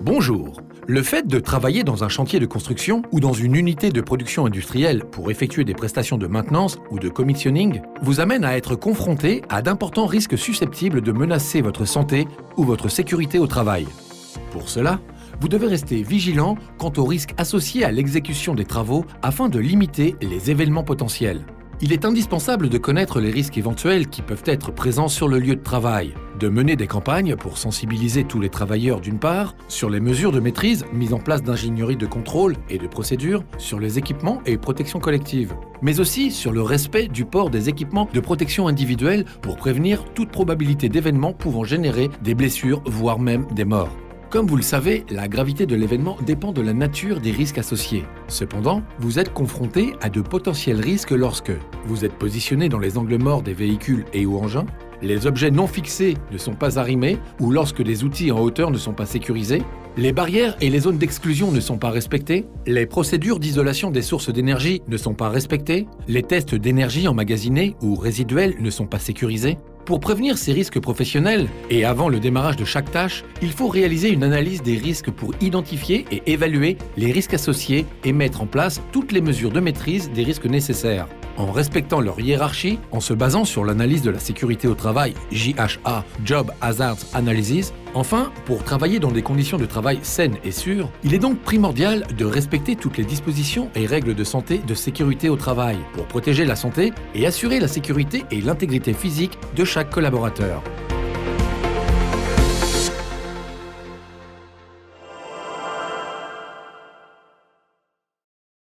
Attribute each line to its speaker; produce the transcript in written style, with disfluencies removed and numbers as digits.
Speaker 1: Bonjour. Le fait de travailler dans un chantier de construction ou dans une unité de production industrielle pour effectuer des prestations de maintenance ou de commissioning vous amène à être confronté à d'importants risques susceptibles de menacer votre santé ou votre sécurité au travail. Pour cela, vous devez rester vigilant quant aux risques associés à l'exécution des travaux afin de limiter les événements potentiels. Il est indispensable de connaître les risques éventuels qui peuvent être présents sur le lieu de travail, de mener des campagnes pour sensibiliser tous les travailleurs d'une part, sur les mesures de maîtrise mises en place d'ingénierie de contrôle et de procédures, sur les équipements et protection collective, mais aussi sur le respect du port des équipements de protection individuelle pour prévenir toute probabilité d'événements pouvant générer des blessures, voire même des morts. Comme vous le savez, la gravité de l'événement dépend de la nature des risques associés. Cependant, vous êtes confronté à de potentiels risques lorsque vous êtes positionné dans les angles morts des véhicules et ou engins, les objets non fixés ne sont pas arrimés ou lorsque des outils en hauteur ne sont pas sécurisés, les barrières et les zones d'exclusion ne sont pas respectées, les procédures d'isolation des sources d'énergie ne sont pas respectées, les tests d'énergie emmagasinés ou résiduels ne sont pas sécurisés. Pour prévenir ces risques professionnels et avant le démarrage de chaque tâche, il faut réaliser une analyse des risques pour identifier et évaluer les risques associés et mettre en place toutes les mesures de maîtrise des risques nécessaires, en respectant leur hiérarchie, en se basant sur l'analyse de la sécurité au travail, JHA, Job Hazard Analysis. Enfin, pour travailler dans des conditions de travail saines et sûres, il est donc primordial de respecter toutes les dispositions et règles de santé de sécurité au travail pour protéger la santé et assurer la sécurité et l'intégrité physique de chaque collaborateur.